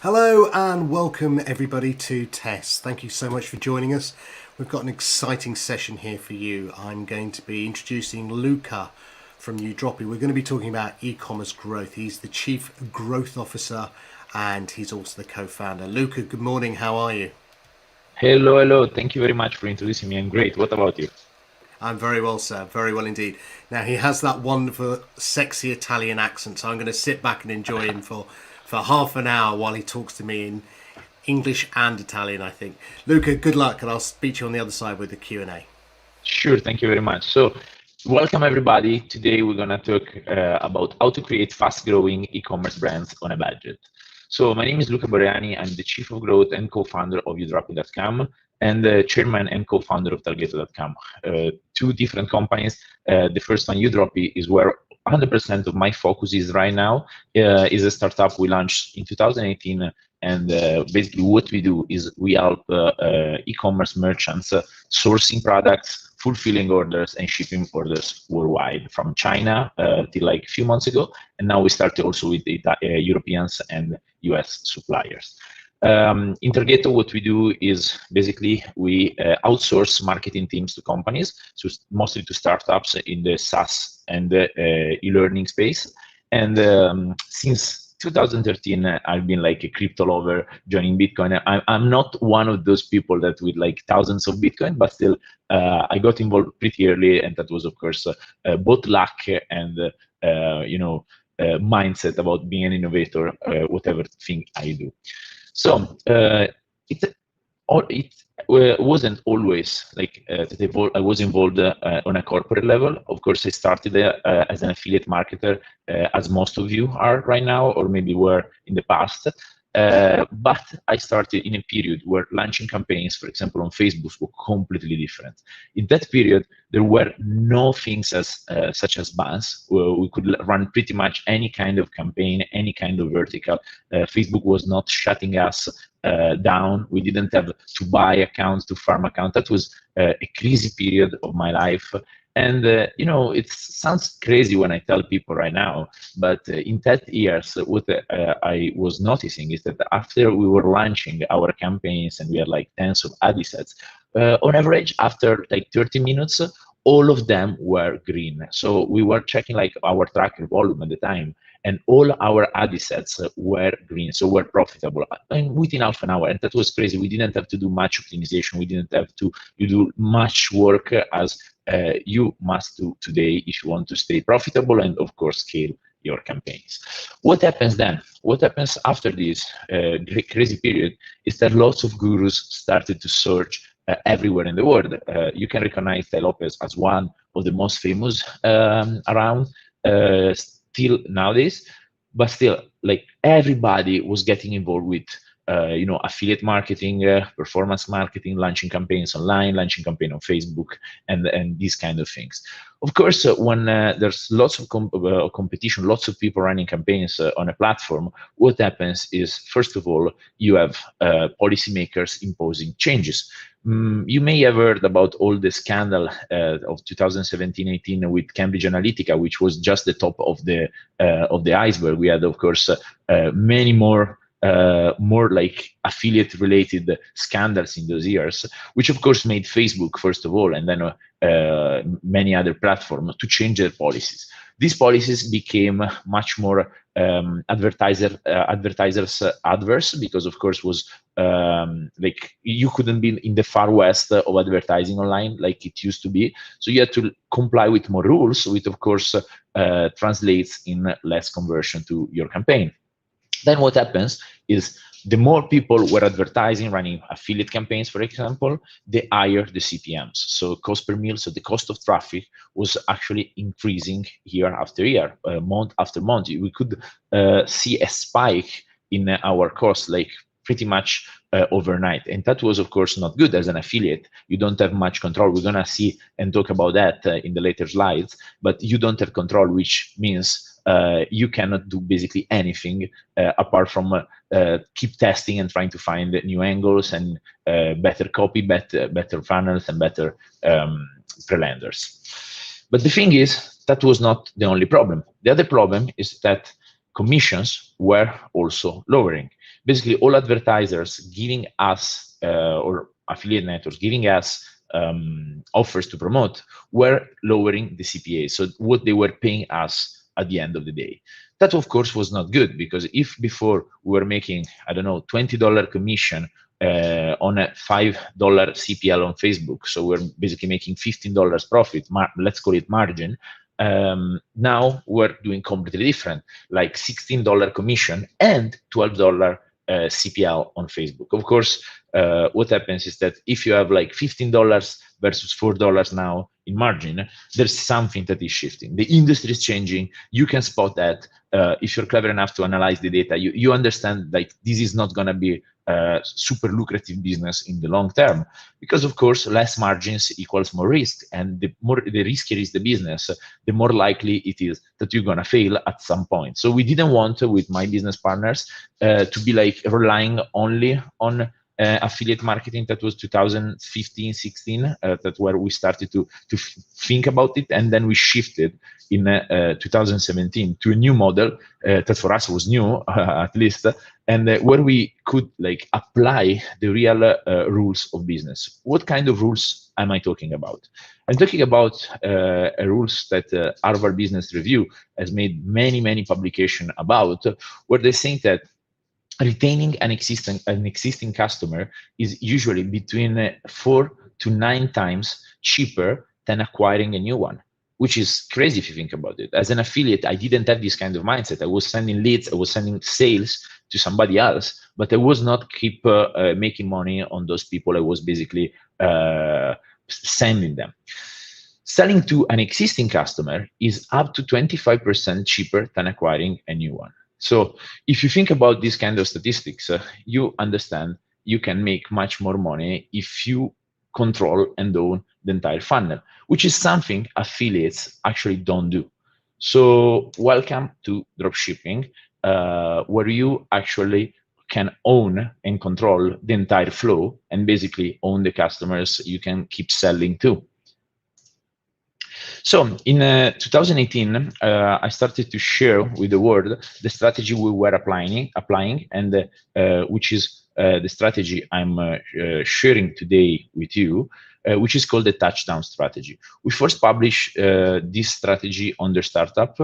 Hello and welcome everybody to TES. Thank you so much for joining us. We've got an exciting session here for you. I'm going to be introducing Luca from Udroppy. We're going to be talking about e-commerce growth. He's the Chief Growth Officer and he's also the co-founder. Luca, good morning. How are you? Hello, hello. Thank you very much for introducing me. I'm great. What about you? I'm very well, sir. Very well indeed. Now, he has that wonderful, sexy Italian accent, so I'm going to sit back and enjoy him for half an hour while he talks to me in English and Italian, I think. Luca, good luck, and I'll speak to you on the other side with the Q&A. Sure, thank you very much. So, welcome everybody. Today we're going to talk about how to create fast-growing e-commerce brands on a budget. So, my name is Luca Borreani. I'm the Chief of Growth and co-founder of Udroppy.com and the chairman and co-founder of Targeto.com. Two different companies. The first one, Udroppy, is where 100% of my focus is right now. Is a startup we launched in 2018, and basically what we do is we help e-commerce merchants sourcing products, fulfilling orders, and shipping orders worldwide from China till like a few months ago, and now we started also with the Europeans and US suppliers. In Targeto, what we do is basically we outsource marketing teams to companies, so mostly to startups in the SaaS and e-learning space. And since 2013, I've been like a crypto lover, joining Bitcoin. I'm not one of those people that with like thousands of Bitcoin, but still, I got involved pretty early, and that was, of course, both luck and mindset about being an innovator, whatever thing I do. So it wasn't always like that. I was involved on a corporate level. Of course, I started as an affiliate marketer, as most of you are right now, or maybe were in the past. But I started in a period where launching campaigns, for example, on Facebook, were completely different. In that period, there were no things as such as bans. We could run pretty much any kind of campaign, any kind of vertical. Facebook was not shutting us down. We didn't have to buy accounts, to farm accounts. That was a crazy period of my life. And it sounds crazy when I tell people right now, but in that years, what I was noticing is that after we were launching our campaigns and we had like tens of ad sets, on average, after like 30 minutes, all of them were green. So we were checking like our tracker volume at the time, and all our ad sets were green, so were profitable, and within half an hour. And that was crazy. We didn't have to do much optimization. We didn't have to do much work as you must do today if you want to stay profitable and, of course, scale your campaigns. What happens then? What happens after this crazy period is that lots of gurus started to search everywhere in the world. You can recognize Tai Lopez as one of the most famous around still nowadays, but still, like everybody was getting involved with affiliate marketing, performance marketing, launching campaigns online, launching campaign on Facebook, and these kind of things. Of course, when there's lots of competition, lots of people running campaigns on a platform, what happens is, first of all, you have policymakers imposing changes. You may have heard about all the scandal of 2017-18 with Cambridge Analytica, which was just the top of the iceberg. We had, of course, many more like affiliate related scandals in those years, which of course made Facebook, first of all, and then many other platforms to change their policies. These policies became much more advertisers adverse, because of course was like you couldn't be in the far west of advertising online like it used to be. So you had to comply with more rules, which of course translates in less conversion to your campaign. Then what happens is the more people were advertising, running affiliate campaigns, for example, the higher the CPMs. So cost per mille, so the cost of traffic was actually increasing year after year, month after month. We could see a spike in our costs, like pretty much overnight. And that was, of course, not good as an affiliate. You don't have much control. We're going to see and talk about that in the later slides, but you don't have control, which means you cannot do basically anything apart from keep testing and trying to find new angles and better copy, better funnels, and better pre-landers. But the thing is, that was not the only problem. The other problem is that commissions were also lowering, basically all advertisers giving us or affiliate networks giving us offers to promote were lowering the CPA, so what they were paying us at the end of the day. That, of course, was not good, because if before we were making, I don't know, $20 commission on a $5 CPL on Facebook, so we're basically making $15 profit, let's call it margin. Now we're doing completely different, like $16 commission and $12 CPL on Facebook. Of course, what happens is that if you have like $15 versus $4 now in margin, there's something that is shifting. The industry is changing. You can spot that. If you're clever enough to analyze the data, you understand like this is not going to be a super lucrative business in the long term, because of course less margins equals more risk, and the riskier is the business, the more likely it is that you're going to fail at some point. So we didn't want, with my business partners, to be like relying only on affiliate marketing. That was 2015, 16. That's where we started to think about it, and then we shifted in 2017 to a new model that for us was new, at least, and where we could like apply the real rules of business. What kind of rules am I talking about? I'm talking about rules that Harvard Business Review has made many publications about, where they think that retaining an existing customer is usually between 4 to 9 times cheaper than acquiring a new one, which is crazy if you think about it. As an affiliate, I didn't have this kind of mindset. I was sending leads, I was sending sales to somebody else, but I was not keep making money on those people I was basically sending them. Selling to an existing customer is up to 25% cheaper than acquiring a new one. So if you think about these kind of statistics, you understand you can make much more money if you control and own the entire funnel, which is something affiliates actually don't do. So welcome to dropshipping, where you actually can own and control the entire flow and basically own the customers you can keep selling to. So in 2018, I started to share with the world the strategy we were applying, and which is the strategy I'm sharing today with you, which is called the touchdown strategy. We first published this strategy on the startup,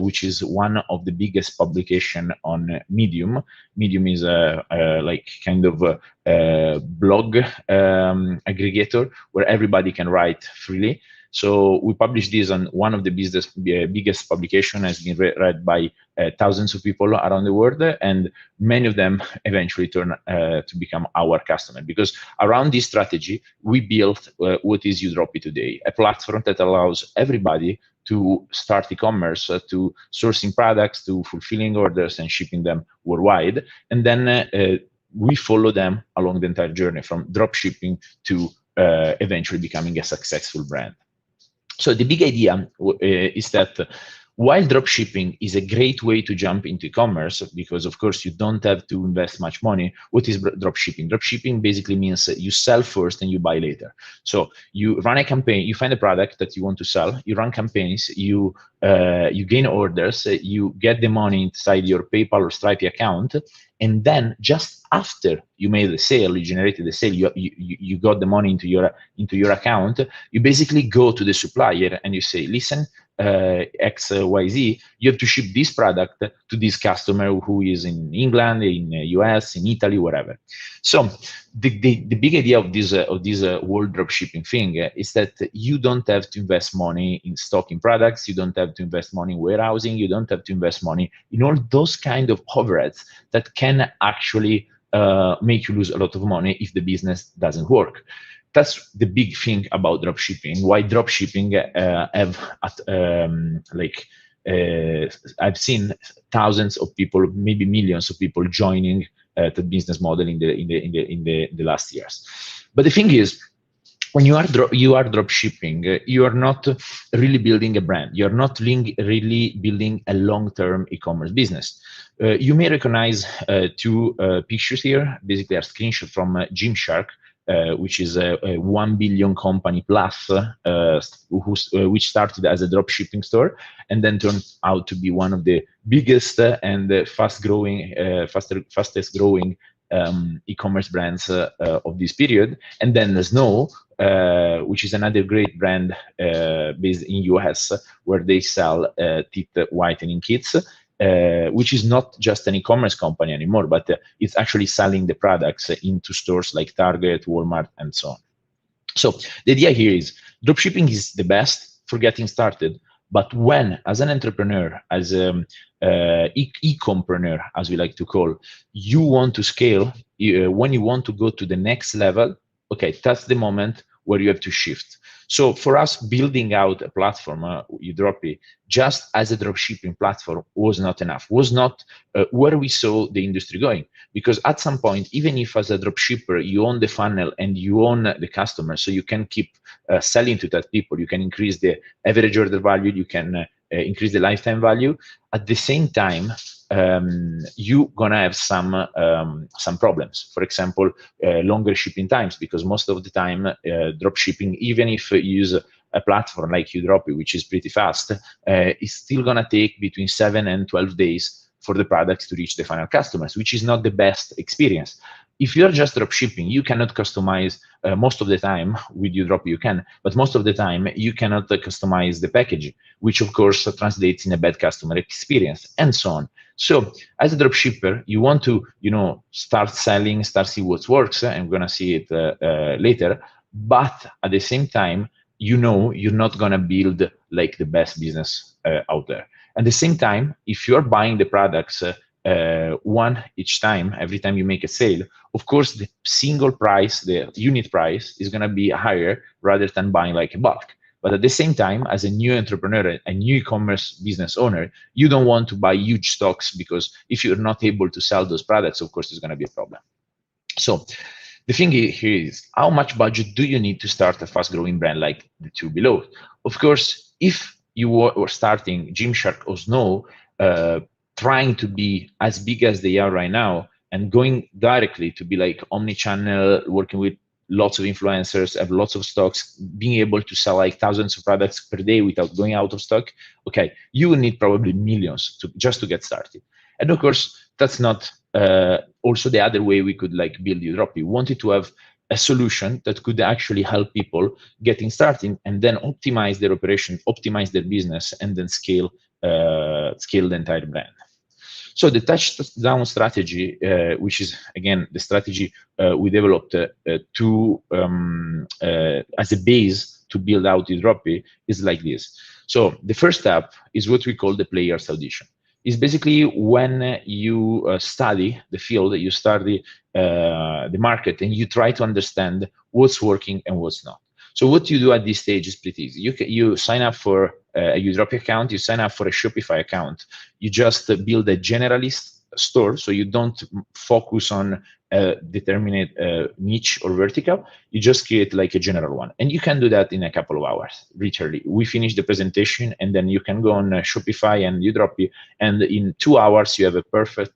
which is one of the biggest publication on Medium. Medium is like kind of a blog aggregator where everybody can write freely. So we published this on one of the biggest publication, has been read by thousands of people around the world, and many of them eventually turn to become our customer, because around this strategy, we built what is Udropy today, a platform that allows everybody to start e-commerce, to sourcing products, to fulfilling orders and shipping them worldwide. And then we follow them along the entire journey from dropshipping to eventually becoming a successful brand. So the big idea is that while dropshipping is a great way to jump into e-commerce, because of course you don't have to invest much money, what is dropshipping? Dropshipping basically means you sell first and you buy later. So you run a campaign, you find a product that you want to sell, you run campaigns, you gain orders, you get the money inside your PayPal or Stripe account, and then just after you made the sale, you generated the sale, you got the money into your account, you basically go to the supplier and you say, listen, XYZ, you have to ship this product to this customer who is in England, in US, in Italy, wherever. So the big idea of this world dropshipping thing is that you don't have to invest money in stocking products, you don't have to invest money in warehousing, you don't have to invest money in all those kind of overheads that can actually make you lose a lot of money if the business doesn't work. That's the big thing about dropshipping. Why dropshipping I've seen thousands of people, maybe millions of people joining the business model in the last years. But the thing is, when you are dropshipping, you are not really building a brand. You're not really building a long-term e-commerce business. You may recognize two pictures here. Basically, are screenshots from Gymshark. which is a 1 billion company plus, which started as a drop shipping store and then turned out to be one of the biggest and fastest growing e-commerce brands of this period. And then Snow, which is another great brand based in US, where they sell teeth whitening kits. Which is not just an e-commerce company anymore, but it's actually selling the products into stores like Target, Walmart, and so on. So the idea here is dropshipping is the best for getting started, but when, as an entrepreneur, as an e-compreneur, as we like to call, you want to scale, when you want to go to the next level, okay, that's the moment where you have to shift. So for us, building out a platform, Udropy, just as a dropshipping platform was not enough, was not where we saw the industry going. Because at some point, even if as a dropshipper, you own the funnel and you own the customer, so you can keep selling to that people, you can increase the average order value, you can increase the lifetime value. At the same time, you're gonna have some problems. For example, longer shipping times, because most of the time, drop shipping, even if you use a platform like Udropy, which is pretty fast, is still gonna take between 7 and 12 days for the products to reach the final customers, which is not the best experience. If you're just drop shipping, you cannot customize most of the time. With Udropy you can, but most of the time you cannot customize the package, which of course translates in a bad customer experience and so on. So as a dropshipper, you want to, start selling, start see what works, and we're gonna see it later. But at the same time, you're not gonna build like the best business out there. At the same time, if you're buying the products one each time, every time you make a sale, of course the single price, the unit price, is gonna be higher rather than buying like a bulk. But at the same time, as a new entrepreneur, a new e-commerce business owner, you don't want to buy huge stocks, because if you're not able to sell those products, of course, there's going to be a problem. So the thing here is, how much budget do you need to start a fast-growing brand like the two below? Of course, if you were starting Gymshark or Snow, trying to be as big as they are right now and going directly to be like omni-channel, working with lots of influencers, have lots of stocks, being able to sell like thousands of products per day without going out of stock, okay, you will need probably millions just to get started. And of course, that's not also the other way we could like build Udropy. We wanted to have a solution that could actually help people getting started and then optimize their operation, optimize their business, and then scale the entire brand. So the touchdown strategy, which is again the strategy we developed as a base to build out Udropy, is like this. So the first step is what we call the player's audition. It's basically when you study the field, you study the market, and you try to understand what's working and what's not. So what you do at this stage is pretty easy. You sign up for a Udropy account, you sign up for a Shopify account, you just build a generalist store, so you don't focus on a determined niche or vertical, you just create like a general one. And you can do that in a couple of hours, literally. We finish the presentation, and then you can go on Shopify and Udropy, and in 2 hours you have a perfect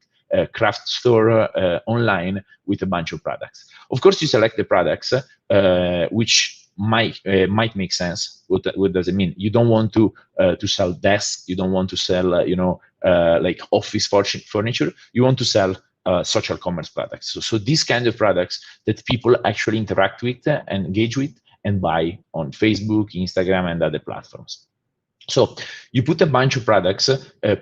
craft store online with a bunch of products. Of course, you select the products which might make sense. What does it mean? You don't want to sell desks. You don't want to sell like office furniture. You want to sell social commerce products. So these kind of products that people actually interact with and engage with and buy on Facebook, Instagram, and other platforms. So you put a bunch of products,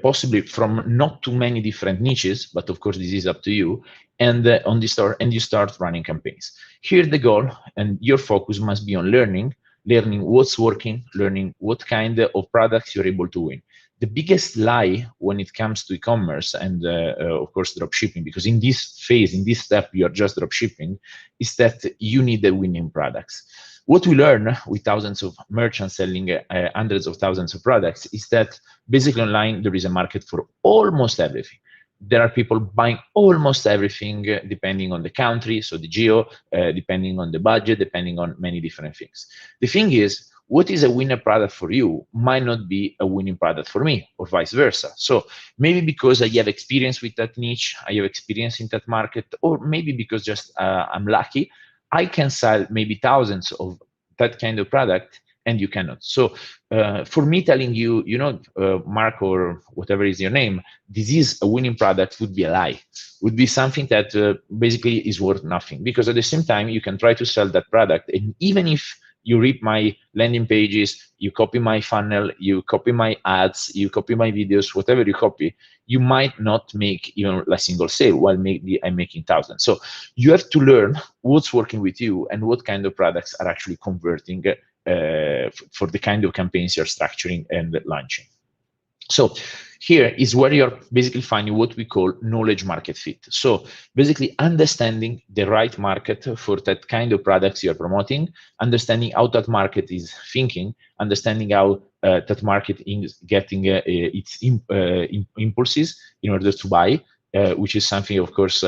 possibly from not too many different niches, but of course this is up to you, and on the store, and you start running campaigns. Here the goal and your focus must be on learning what's working, learning what kind of products you're able to win. The biggest lie when it comes to e-commerce and of course drop shipping, because in this phase, in this step, you're just drop shipping, is that you need the winning products. What we learn with thousands of merchants selling hundreds of thousands of products is that basically online there is a market for almost everything. There are people buying almost everything depending on the country, so the geo, depending on the budget, depending on many different things. The thing is, what is a winner product for you might not be a winning product for me, or vice versa. So maybe because I have experience with that niche, I have experience in that market, or maybe because just I'm lucky, I can sell maybe thousands of that kind of product, and you cannot. So for me telling you, Mark, or whatever is your name, this is a winning product would be a lie, would be something that basically is worth nothing, because at the same time you can try to sell that product, and even if you read my landing pages, you copy my funnel, you copy my ads, you copy my videos, whatever you copy, you might not make even a single sale, while maybe I'm making thousands. So you have to learn what's working with you and what kind of products are actually converting for the kind of campaigns you're structuring and launching. So here is where you're basically finding what we call knowledge market fit. So basically understanding the right market for that kind of products you're promoting, understanding how that market is thinking, understanding how that market is getting its impulses in order to buy, which is something, of course,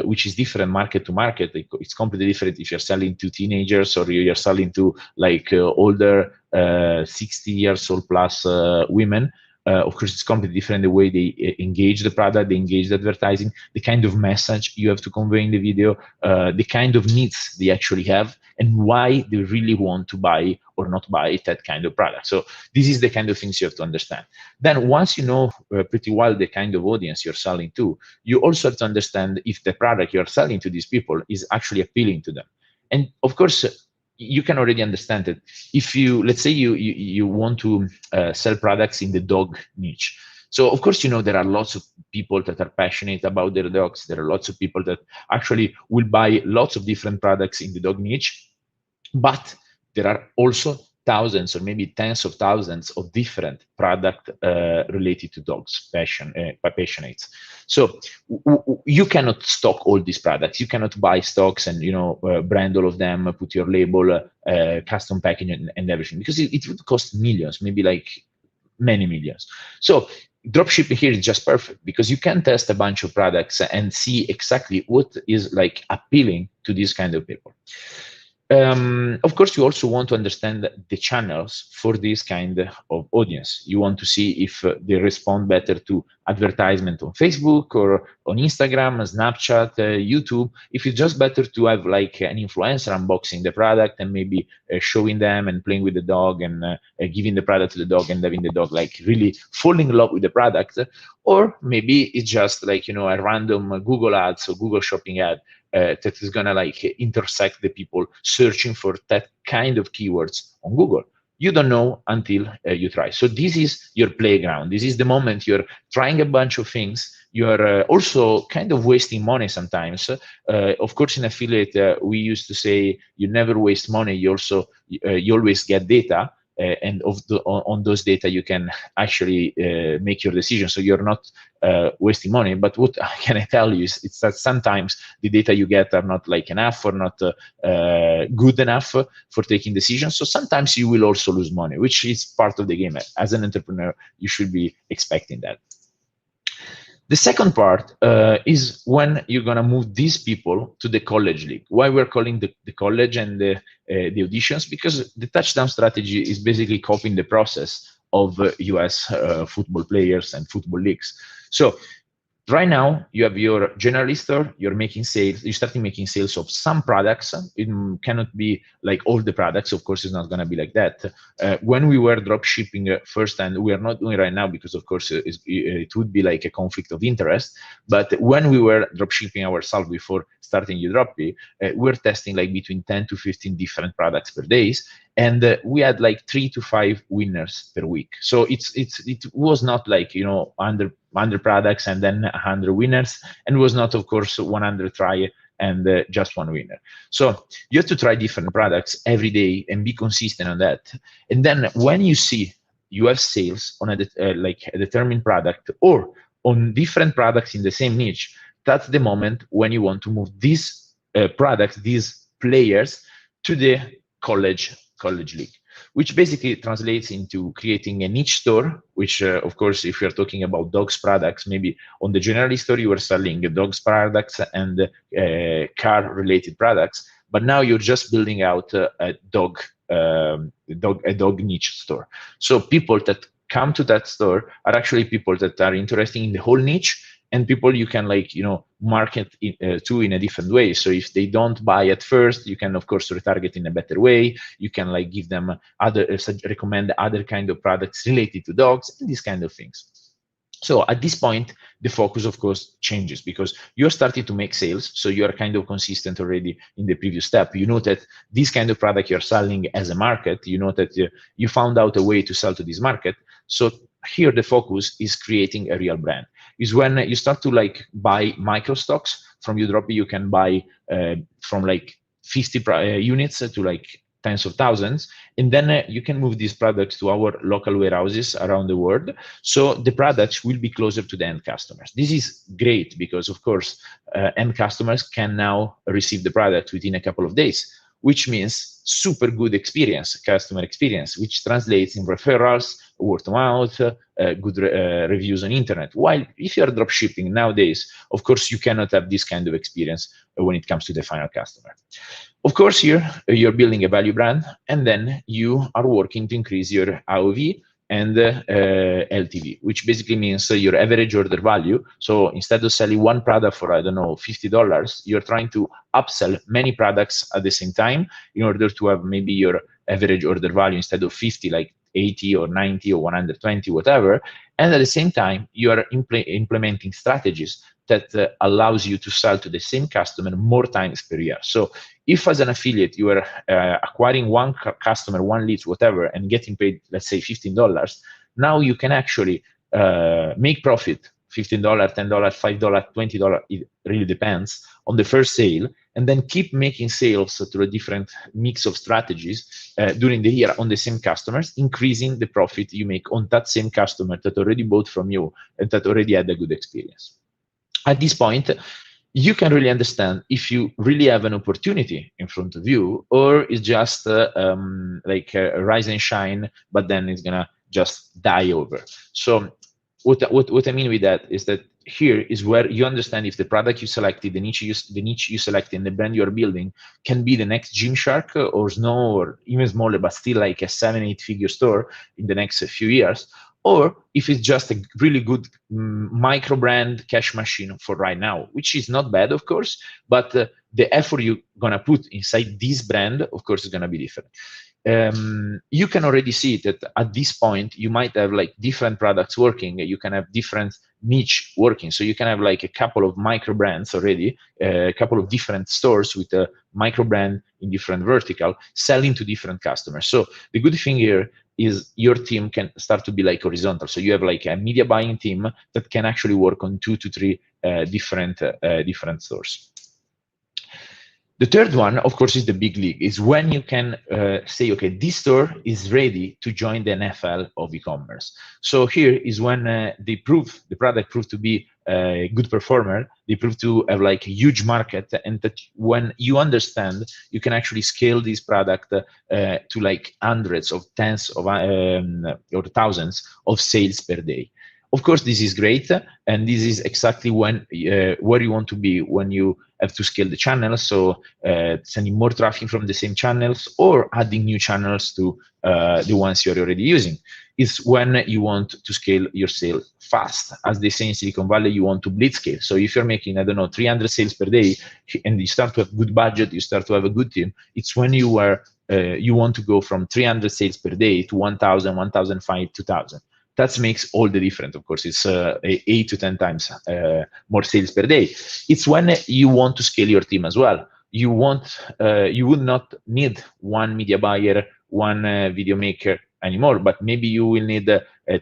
which is different market to market. It's completely different if you're selling to teenagers or you're selling to like older 60 years old plus women. Of course, it's completely different the way they engage the product, they engage the advertising, the kind of message you have to convey in the video, the kind of needs they actually have, and why they really want to buy or not buy that kind of product. So this is the kind of things you have to understand. Then once you know pretty well the kind of audience you're selling to, you also have to understand if the product you're selling to these people is actually appealing to them. And of course, you can already understand that if you, let's say you want to sell products in the dog niche. So of course, there are lots of people that are passionate about their dogs. There are lots of people that actually will buy lots of different products in the dog niche, but there are also thousands or maybe tens of thousands of different products related to dogs, passionates. So you cannot stock all these products. You cannot buy stocks and brand all of them, put your label, custom packaging and everything, because it would cost millions, maybe like many millions. So dropshipping here is just perfect, because you can test a bunch of products and see exactly what is like appealing to these kind of people. Of course, you also want to understand the channels for this kind of audience. You want to see if they respond better to advertisement on Facebook or on Instagram, Snapchat, YouTube. If it's just better to have like an influencer unboxing the product and maybe showing them and playing with the dog and giving the product to the dog and having the dog like really falling in love with the product, or maybe it's just like a random Google ads or Google shopping ad that is gonna like intersect the people searching for that kind of keywords on Google. You don't know until you try. So this is your playground. This is the moment you're trying a bunch of things. You're also kind of wasting money sometimes. Of course, in affiliate, we used to say you never waste money. You always get data. And on those data, you can actually make your decision. So you're not wasting money. But what can I tell you is it's that sometimes the data you get are not like enough or not good enough for taking decisions. So sometimes you will also lose money, which is part of the game. As an entrepreneur, you should be expecting that. The second part is when you're going to move these people to the college league. Why we're calling the college and the auditions? Because the touchdown strategy is basically copying the process of US football players and football leagues. So right now, you have your generalist store, you're making sales, you're starting making sales of some products. It cannot be like all the products, of course, it's not going to be like that. When we were drop shipping first, and we are not doing right now because, of course, it would be like a conflict of interest. But when we were drop shipping ourselves before starting Udropy, we were testing like between 10 to 15 different products per day. And we had like 3 to 5 winners per week. So it was not like 100 products and then 100 winners, and it was not, of course, 100 try and just one winner. So you have to try different products every day and be consistent on that. And then when you see you have sales on like a determined product or on different products in the same niche, that's the moment when you want to move these products, these players, to the college league, which basically translates into creating a niche store, which, of course, if you're talking about dogs products, maybe on the generalist store, you were selling dogs products and car-related products, but now you're just building out a dog niche store. So people that come to that store are actually people that are interested in the whole niche, and people you can like, you know, market to in a different way. So if they don't buy at first, you can of course retarget in a better way. You can like give them other recommend other kind of products related to dogs and these kind of things. So at this point, the focus, of course, changes because you're starting to make sales. So you're kind of consistent already in the previous step. You know that this kind of product you're selling as a market, you know that you found out a way to sell to this market. So here the focus is creating a real brand. Is when you start to like buy micro stocks from Udropy, you can buy from like 50 units to like tens of thousands, and then you can move these products to our local warehouses around the world. So the products will be closer to the end customers. This is great because, of course, end customers can now receive the product within a couple of days, which means super good experience, customer experience, which translates in referrals, word of mouth, good reviews on internet. While if you're drop shipping nowadays, of course, you cannot have this kind of experience when it comes to the final customer. Of course, here you're building a value brand, and then you are working to increase your AOV and LTV, which basically means your average order value. So instead of selling one product for, I don't know, $50, you're trying to upsell many products at the same time in order to have maybe your average order value instead of 50, like 80 or 90 or 120, whatever. And at the same time, you are implementing strategies that allows you to sell to the same customer more times per year. So if as an affiliate, you are acquiring one customer, one lead, whatever, and getting paid, let's say $15, now you can actually make profit, $15, $10, $5, $20, it really depends on the first sale, and then keep making sales through a different mix of strategies during the year on the same customers, increasing the profit you make on that same customer that already bought from you and that already had a good experience. At this point, you can really understand if you really have an opportunity in front of you, or it's just like a rise and shine, but then it's gonna just die over. So what I mean with that is that here is where you understand if the product you selected, the niche you selected, and the brand you're building can be the next Gymshark or Snow, or even smaller, but still like a 7-8 figure store in the next few years, or if it's just a really good micro brand cash machine for right now, which is not bad, of course, but the effort you're gonna put inside this brand, of course, is gonna be different. You can already see that at this point, you might have like different products working. You can have different niche working. So you can have like a couple of micro brands already, a couple of different stores with a micro brand in different vertical selling to different customers. So the good thing here is your team can start to be like horizontal. So you have like a media buying team that can actually work on 2 to 3 different stores. The third one, of course, is the big league. Is when you can say, okay, this store is ready to join the NFL of e-commerce. So here is when the product proved to be a good performer. They prove to have like a huge market, and that when you understand, you can actually scale this product to like hundreds of tens of or thousands of sales per day. Of course, this is great, and this is exactly when where you want to be when you have to scale the channels. So sending more traffic from the same channels or adding new channels to the ones you're already using. It's when you want to scale your sales fast. As they say in Silicon Valley, you want to blitz scale. So if you're making, I don't know, 300 sales per day, and you start to have good budget, you start to have a good team, it's when you are you want to go from 300 sales per day to 1,000, 1,500, 2,000. That makes all the difference. Of course, it's 8 to 10 times more sales per day. It's when you want to scale your team as well. You would not need one media buyer, one video maker anymore, but maybe you will need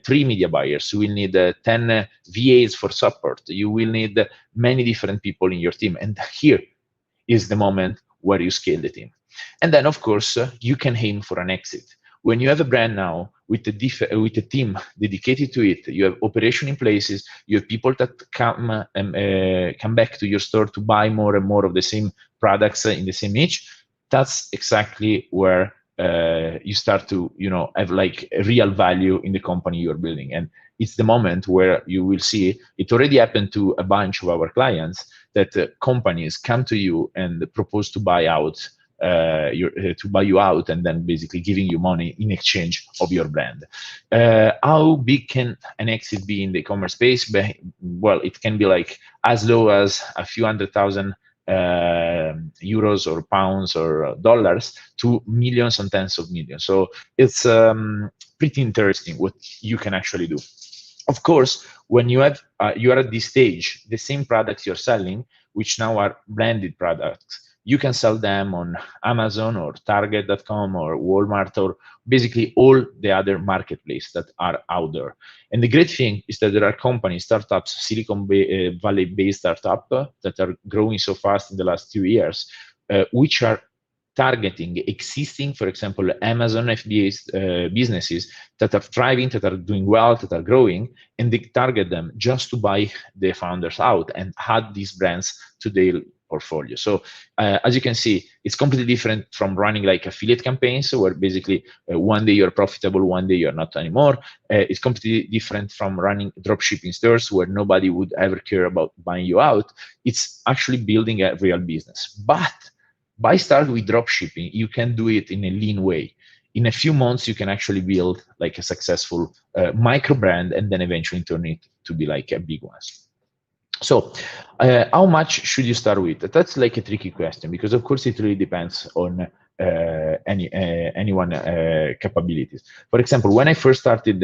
3 media buyers. You will need 10 VAs for support. You will need many different people in your team. And here is the moment where you scale the team. And then, of course, you can aim for an exit. When you have a brand now with a team dedicated to it, you have operation in places, you have people that come back to your store to buy more and more of the same products in the same niche. That's exactly where you start to, have like a real value in the company you're building. And it's the moment where you will see it already happened to a bunch of our clients that companies come to you and propose to buy out to buy you out, and then basically giving you money in exchange of your brand. How big can an exit be in the e-commerce space? Well, it can be like as low as a few $100,000 euros or pounds or dollars to millions and tens of millions. So it's pretty interesting what you can actually do. Of course, when you are at this stage, the same products you're selling, which now are branded products, you can sell them on Amazon or Target.com or Walmart or basically all the other marketplaces that are out there. And the great thing is that there are companies, startups, Silicon Valley-based startups that are growing so fast in the last 2 years, which are targeting existing, for example, Amazon FBA businesses that are thriving, that are doing well, that are growing, and they target them just to buy the founders out and add these brands to their portfolio. So as you can see, it's completely different from running like affiliate campaigns where basically one day you're profitable, one day you're not anymore. It's completely different from running dropshipping stores where nobody would ever care about buying you out. It's actually building a real business. But by start with dropshipping, you can do it in a lean way. In a few months, you can actually build like a successful micro brand and then eventually turn it to be like a big one. So how much should you start with? That's like a tricky question because of course it really depends on anyone capabilities. For example, when I first started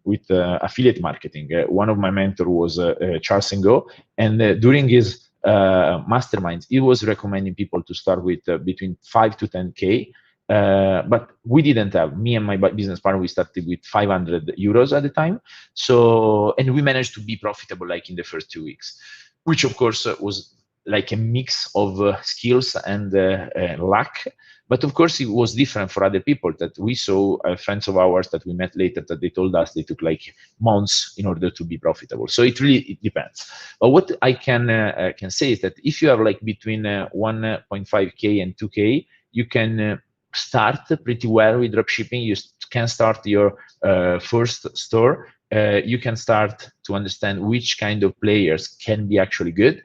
with affiliate marketing, one of my mentors was Charles Ngo, and during his masterminds, he was recommending people to start with between 5 to 10K. But we didn't have, me and my business partner, we started with 500 euros at the time. So, and we managed to be profitable like in the first 2 weeks, which of course was like a mix of skills and luck. But of course, it was different for other people that we saw, friends of ours that we met later, that they told us they took like months in order to be profitable. So it really depends. But what I can say is that if you have like between 1.5K and 2K, you can start pretty well with dropshipping. You can start your first store. You can start to understand which kind of players can be actually good.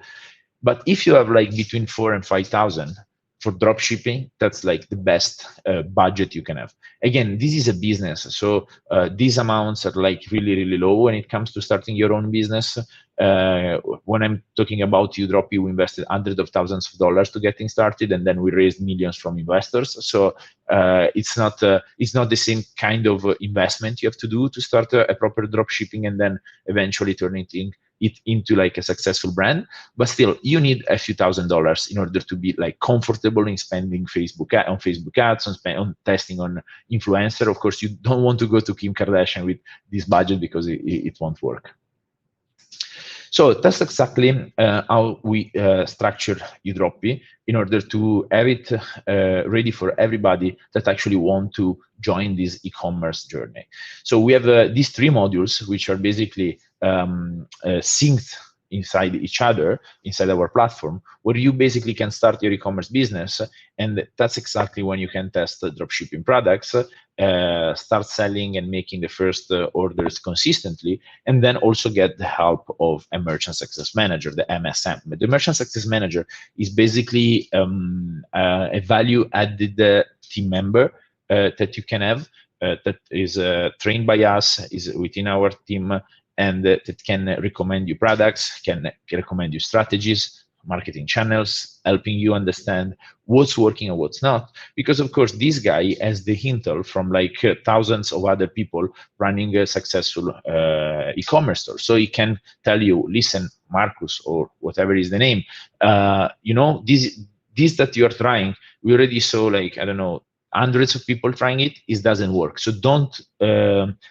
But if you have like between 4,000 and 5,000 for dropshipping, that's like the best budget you can have. Again, this is a business, so these amounts are like really, really low when it comes to starting your own business. When I'm talking about Udropy, we invested hundreds of thousands of dollars to getting started, and then we raised millions from investors. So it's not the same kind of investment you have to do to start a proper dropshipping and then eventually turn it into like a successful brand. But still, you need a few $1,000s in order to be like comfortable in spending on Facebook ads, on testing on influencer. Of course, you don't want to go to Kim Kardashian with this budget because it won't work. So that's exactly how we structure Udropy in order to have it ready for everybody that actually want to join this e-commerce journey. So we have these 3 modules, which are basically synced inside each other, inside our platform, where you basically can start your e-commerce business. And that's exactly when you can test dropshipping products, start selling and making the first orders consistently, and then also get the help of a merchant success manager, the MSM. The merchant success manager is basically a value-added team member that you can have, that is trained by us, is within our team, and that can recommend you products, can recommend you strategies, marketing channels, helping you understand what's working and what's not. Because of course, this guy has the intel from like thousands of other people running a successful e-commerce store. So he can tell you, listen, Marcus, or whatever is the name, you know, this that you're trying, we already saw like, I don't know, hundreds of people trying it, it doesn't work. So don't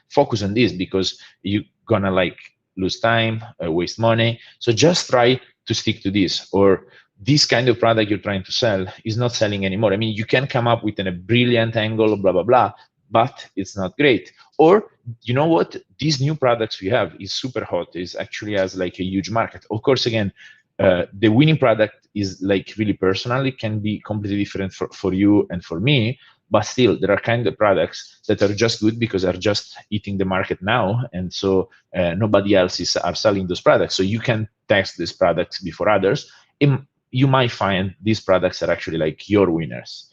focus on this because you're gonna like lose time, waste money. So just try to stick to this, or this kind of product you're trying to sell is not selling anymore. I mean, you can come up with a brilliant angle, blah, blah, blah, but it's not great. Or, you know what, these new products we have is super hot, is actually has like a huge market. Of course, again, the winning product is like really personal. It can be completely different for you and for me, but still there are kind of products that are just good because they're just eating the market now. And so nobody else are selling those products. So you can test these products before others. And you might find these products are actually like your winners.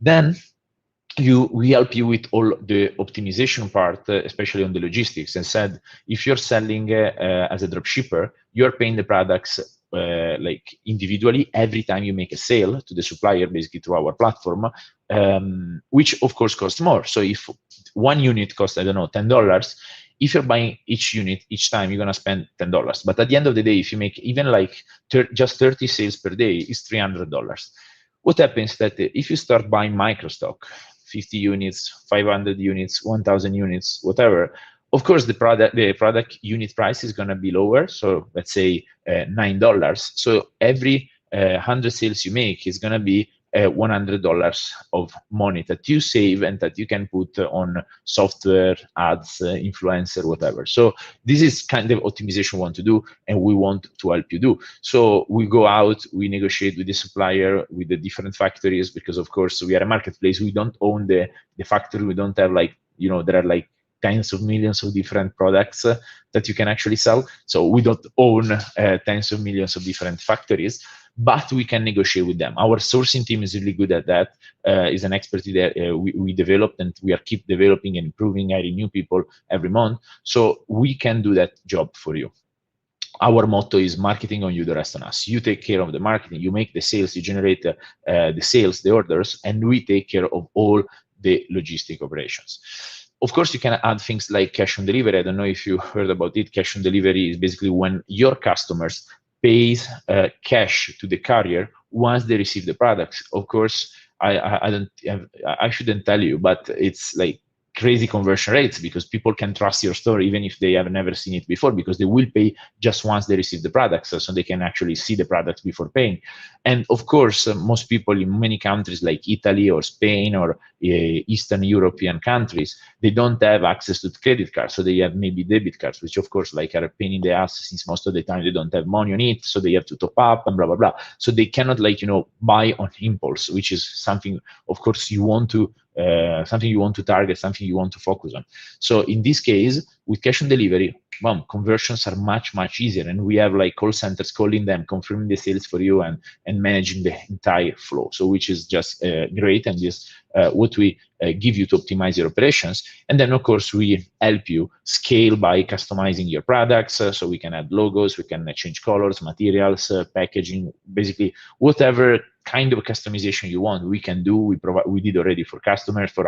Then we help you with all the optimization part, especially on the logistics. And said, if you're selling as a dropshipper, you're paying the products like individually every time you make a sale to the supplier, basically through our platform, which of course costs more. So if one unit costs, I don't know, $10, if you're buying each unit each time, you're gonna spend $10. But at the end of the day, if you make even like just 30 sales per day, it's $300. What happens that if you start buying micro stock, 50 units, 500 units, 1,000 units, whatever, of course the product unit price is going to be lower. So let's say $9. So every 100 sales you make is going to be $100 of money that you save and that you can put on software, ads, influencer, whatever. So this is kind of optimization we want to do, and we want to help you do. So we go out, we negotiate with the supplier, with the different factories, because of course we are a marketplace. We don't own the factory. We don't have like, there are like tens of millions of different products that you can actually sell. So we don't own tens of millions of different factories, but we can negotiate with them. Our sourcing team is really good at that. Is an expertise that we developed, and we are keep developing and improving, adding new people every month. So we can do that job for you. Our motto is marketing on you, the rest on us. You take care of the marketing, you make the sales, you generate the sales, the orders, and we take care of all the logistic operations. Of course, you can add things like cash on delivery. I don't know if you heard about it. Cash on delivery is basically when your customers pays cash to the carrier once they receive the products. Of course, I shouldn't tell you, but it's like crazy conversion rates, because people can trust your store even if they have never seen it before, because they will pay just once they receive the products, so they can actually see the products before paying. And of course, most people in many countries like Italy or Spain or Eastern European countries, they don't have access to credit cards, so they have maybe debit cards, which of course like are a pain in the ass, since most of the time they don't have money on it, so they have to top up and blah blah blah. So they cannot buy on impulse, which is something of course you want to target, something you want to focus on. So in this case, with cash on delivery, conversions are much easier, and we have like call centers calling them, confirming the sales for you, and managing the entire flow. So which is just great, and is what we give you to optimize your operations. And then of course we help you scale by customizing your products, so we can add logos, we can change colors, materials, packaging, basically whatever kind of customization you want, we can do. We did already for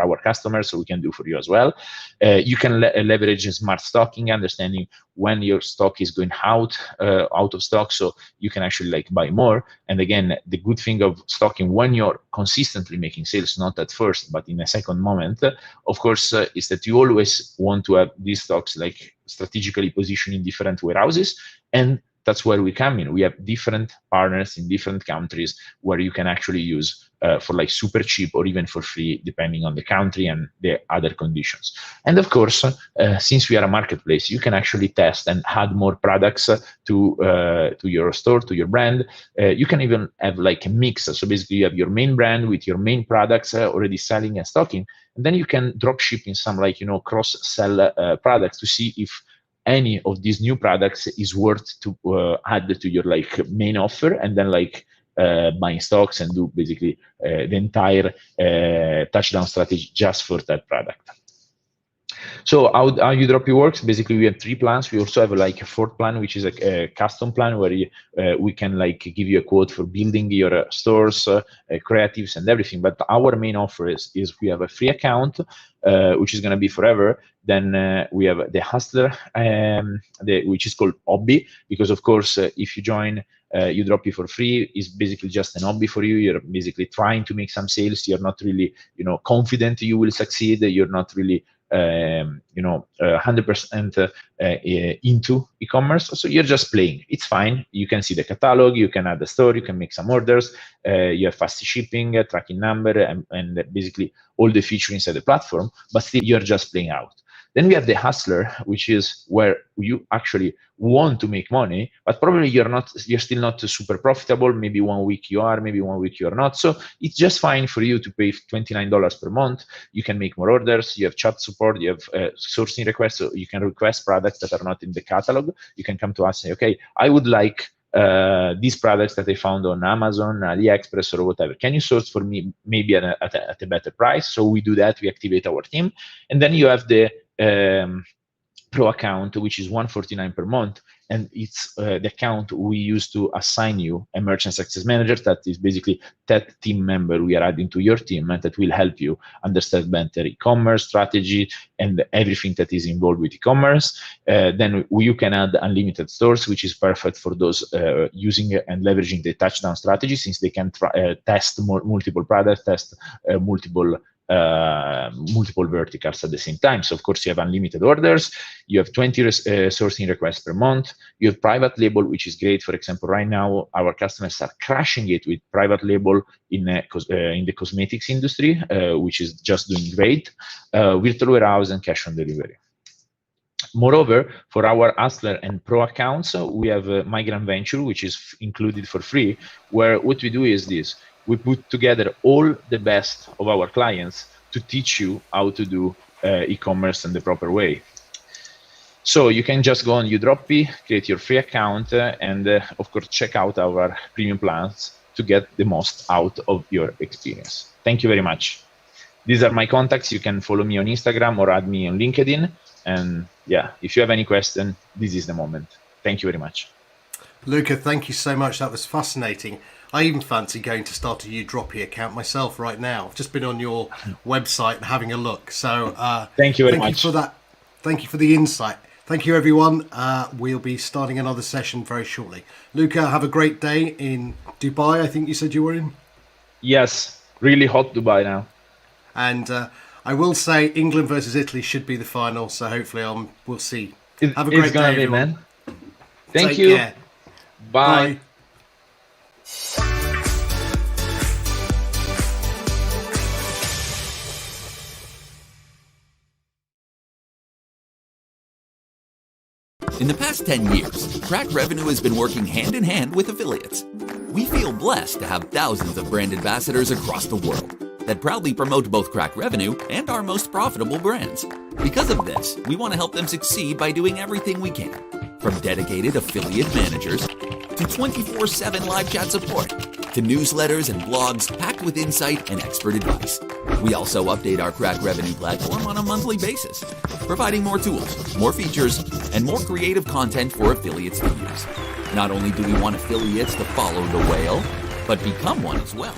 our customers, so we can do for you as well. You can leverage smart stocking, understanding when your stock is going out of stock, so you can actually buy more. And again, the good thing of stocking when you're consistently making sales, not at first but in a second moment, of course, is that you always want to have these stocks strategically positioned in different warehouses, and that's where we come in. We have different partners in different countries where you can actually use for super cheap or even for free, depending on the country and the other conditions. And of course, since we are a marketplace, you can actually test and add more products to your store, to your brand. You can even have a mix. So basically, you have your main brand with your main products already selling and stocking, and then you can drop ship in some cross-sell products to see if any of these new products is worth to add to your main offer, and then buying stocks and do basically the entire touchdown strategy just for that product. So how UDropy works, basically we have 3 plans. We also have a fourth plan, which is a custom plan where we can give you a quote for building your stores, creatives and everything. But our main offer is we have a free account, which is going to be forever. Then we have the Hustler, which is called Hobby, because of course, if you join UDropy for free, is basically just an hobby for you. You're basically trying to make some sales. You're not really, confident you will succeed. You're not really 100% into e-commerce, so you're just playing. It's fine. You can see the catalog, you can add the store, you can make some orders, you have fast shipping, tracking number, and basically all the features inside the platform, but still you're just playing out. Then we have the Hustler, which is where you actually want to make money, but probably you're still not super profitable. Maybe 1 week you are, maybe 1 week you're not. So it's just fine for you to pay $29 per month. You can make more orders. You have chat support. You have sourcing requests. So you can request products that are not in the catalog. You can come to us and say, okay, I would like these products that I found on Amazon, AliExpress, or whatever. Can you source for me maybe at a better price? So we do that. We activate our team, and then you have the Pro account, which is $149 per month, and it's the account we use to assign you a merchant success manager that is basically that team member we are adding to your team, and that will help you understand better e-commerce strategy and everything that is involved with e-commerce. Then you can add unlimited stores, which is perfect for those using and leveraging the touchdown strategy, since they can test multiple products, test multiple verticals at the same time. So of course you have unlimited orders, you have 20 sourcing requests per month, you have private label, which is great. For example, right now our customers are crushing it with private label in the cosmetics industry, which is just doing great, virtual warehouse and cash on delivery. Moreover, for our Hustler and Pro accounts, we have Migrant Venture, which is included for free, where what we do is this. We put together all the best of our clients to teach you how to do e-commerce in the proper way. So you can just go on Udropy, create your free account, and of course, check out our premium plans to get the most out of your experience. Thank you very much. These are my contacts. You can follow me on Instagram or add me on LinkedIn. And yeah, if you have any question, this is the moment. Thank you very much. Luca, thank you so much. That was fascinating. I even fancy going to start a Udropy account myself right now. I've just been on your website and having a look. So thank you very much. Thank you for that. Thank you for the insight. Thank you, everyone. We'll be starting another session very shortly. Luca, have a great day in Dubai, I think you said you were in? Yes, really hot Dubai now. And I will say England versus Italy should be the final, so hopefully we'll see. Have a great day, everyone. Man. Thank Take you. Care. Bye. Bye. In the past 10 years, Crack Revenue has been working hand in hand with affiliates. We feel blessed to have thousands of brand ambassadors across the world that proudly promote both Crack Revenue and our most profitable brands. Because of this, we want to help them succeed by doing everything we can, from dedicated affiliate managers to 24/7 live chat support, to newsletters and blogs packed with insight and expert advice. We also update our Crack Revenue platform on a monthly basis, providing more tools, more features, and more creative content for affiliates to use. Not only do we want affiliates to follow the whale, but become one as well.